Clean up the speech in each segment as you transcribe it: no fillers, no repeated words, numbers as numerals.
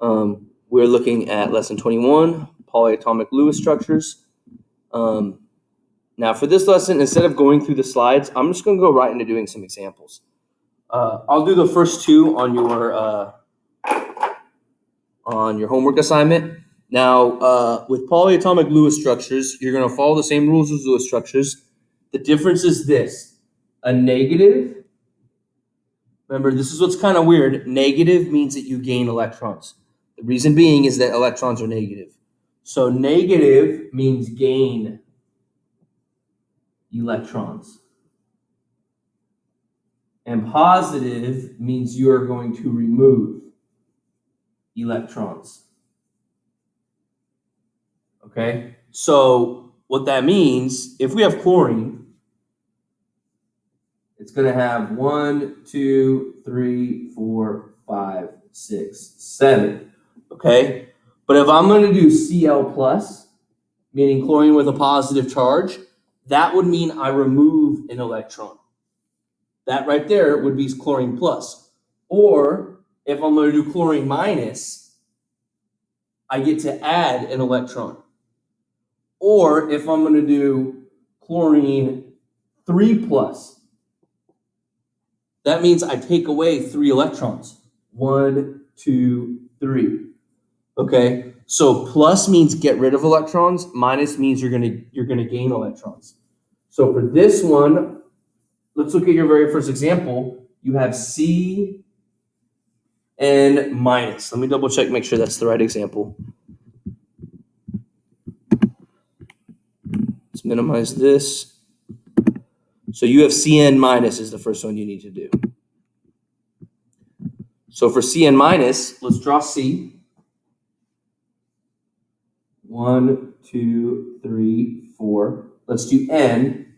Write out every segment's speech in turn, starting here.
We're looking at lesson 21, polyatomic Lewis structures. Now for this lesson, instead of going through the slides, I'm just going to go right into doing some examples. I'll do the first two on your homework assignment. Now, with polyatomic Lewis structures, you're going to follow the same rules as Lewis structures. The difference is this: a negative. Remember, this is what's kind of weird. Negative means that you gain electrons. The reason being is that electrons are negative. So negative means gain electrons. And positive means you are going to remove electrons. Okay? So what that means, if we have chlorine, it's going to have 1, 2, 3, 4, 5, 6, 7. Okay? But if I'm going to do Cl plus, meaning chlorine with a positive charge, that would mean I remove an electron. That right there would be chlorine plus. Or if I'm going to do chlorine minus, I get to add an electron. Or if I'm going to do chlorine 3 plus, that means I take away 3 electrons. 1, 2, 3. Okay, so plus means get rid of electrons. Minus means you're gonna gain electrons. So for this one, let's look at your very first example. You have Cn minus. Let me double check, make sure that's the right example. Let's minimize this. So you have Cn minus is the first one you need to do. So for Cn minus, let's draw C. 1, 2, 3, 4. Let's do N.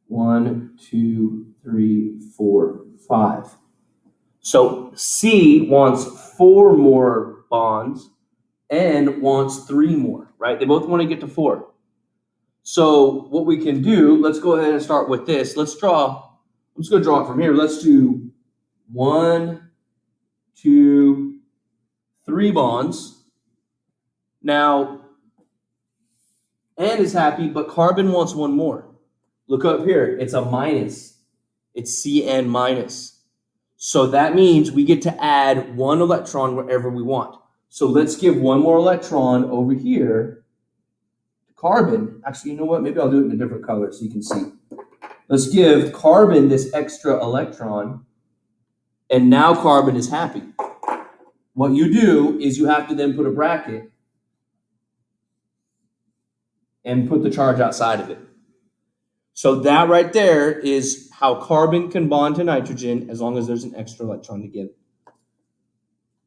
1, 2, 3, 4, 5. So C wants 4 more bonds. N wants 3 more, right? They both want to get to 4. So what we can do, let's go ahead and start with this. I'm just going to draw it from here. Let's do 1, 2, 3 bonds. Now, N is happy, but carbon wants 1 more. Look up here. It's a minus. It's Cn minus. So that means we get to add 1 electron wherever we want. So let's give 1 more electron over here to carbon. Actually, you know what? Maybe I'll do it in a different color so you can see. Let's give carbon this extra electron, and now carbon is happy. What you do is you have to then put a bracket and put the charge outside of it. So that right there is how carbon can bond to nitrogen as long as there's an extra electron to give.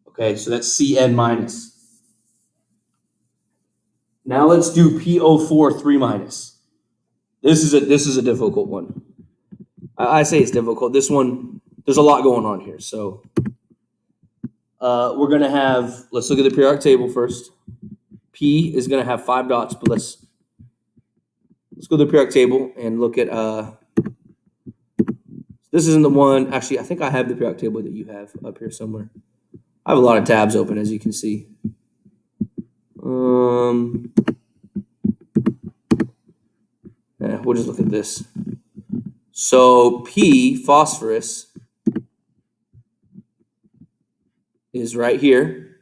Okay, so that's Cn minus. Now let's do PO4 3 minus. This is a difficult one. I say it's difficult. This one, there's a lot going on here. So we're gonna have, let's look at the periodic table first. P is gonna have 5 dots, but let's go to the periodic table and look at, this isn't the one, actually, I think I have the periodic table that you have up here somewhere. I have a lot of tabs open, as you can see. We'll just look at this. So P, phosphorus, is right here.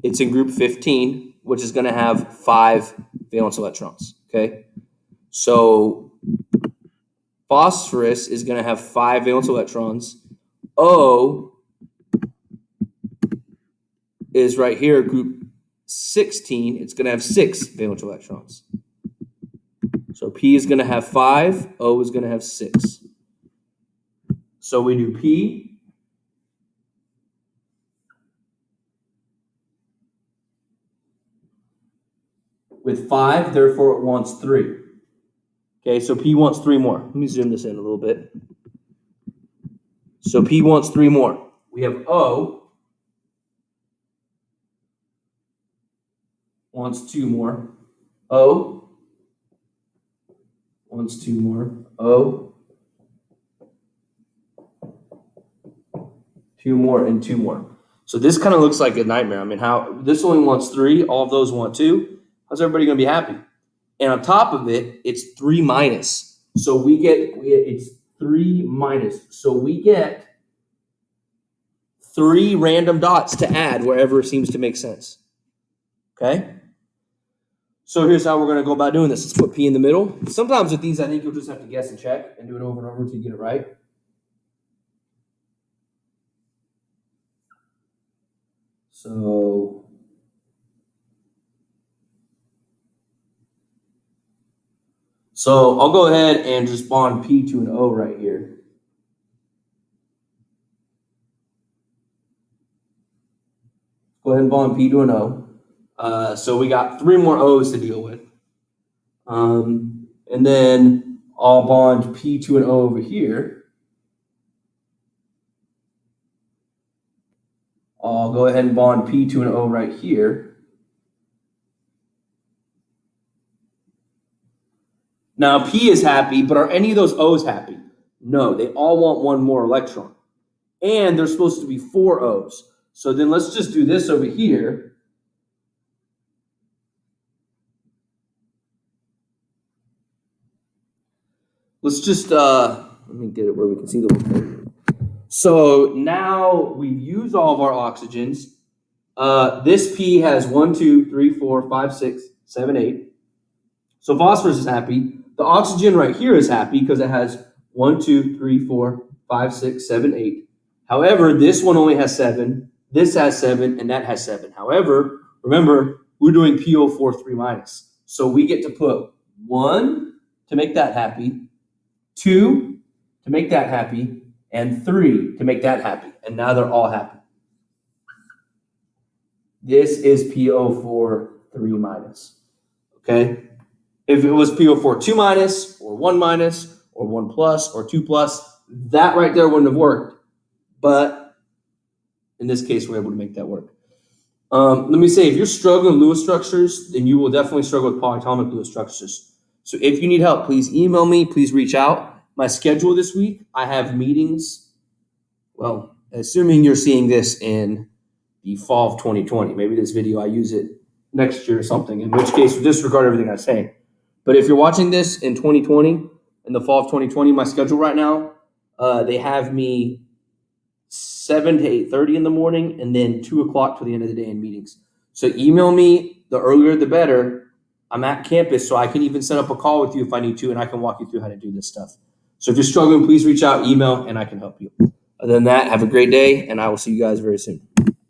It's in group 15, which is gonna have 5 valence electrons, okay? So phosphorus is going to have 5 valence electrons. O is right here, group 16. It's going to have 6 valence electrons. So P is going to have 5. O is going to have 6. So we do P. With 5, therefore it wants 3. Okay, so P wants 3 more. Let me zoom this in a little bit. So P wants 3 more. We have O wants 2 more. O wants 2 more. O 2 more and 2 more. So this kind of looks like a nightmare. I mean, how this only wants 3, all of those want 2. How's everybody going to be happy? And on top of it, it's 3 minus. So it's 3 minus. So we get 3 random dots to add wherever it seems to make sense. Okay? So here's how we're going to go about doing this. Let's put P in the middle. Sometimes with these, I think you'll just have to guess and check and do it over and over until you get it right. So I'll go ahead and just bond P to an O right here. Go ahead and bond P to an O. So we got 3 more O's to deal with. And then I'll bond P to an O over here. I'll go ahead and bond P to an O right here. Now P is happy, but are any of those O's happy? No, they all want 1 more electron. And there's supposed to be 4 O's. So then let's just do this over here. Let's just, let me get it where we can see the whole thing. So now we've used all of our oxygens. This P has 1, 2, 3, 4, 5, 6, 7, 8. So phosphorus is happy. The oxygen right here is happy because it has 1, 2, 3, 4, 5, 6, 7, 8. However, this one only has 7. This has 7, and that has 7. However, remember, we're doing PO4 3 minus. So we get to put 1 to make that happy, 2 to make that happy, and 3 to make that happy. And now they're all happy. This is PO4 3 minus. Okay? If it was PO4 2 minus, or 1 minus, or 1 plus, or 2 plus, that right there wouldn't have worked. But in this case, we're able to make that work. Let me say, if you're struggling with Lewis structures, then you will definitely struggle with polyatomic Lewis structures. So if you need help, please email me. Please reach out. My schedule this week, I have meetings. Well, assuming you're seeing this in the fall of 2020, maybe this video, I use it next year or something, in which case, disregard everything I say. But if you're watching this in 2020, in the fall of 2020, my schedule right now, they have me 7 to 8:30 in the morning, and then 2 o'clock to the end of the day in meetings. So email me, the earlier the better. I'm at campus, so I can even set up a call with you if I need to, and I can walk you through how to do this stuff. So if you're struggling, please reach out, email, and I can help you. Other than that, have a great day, and I will see you guys very soon.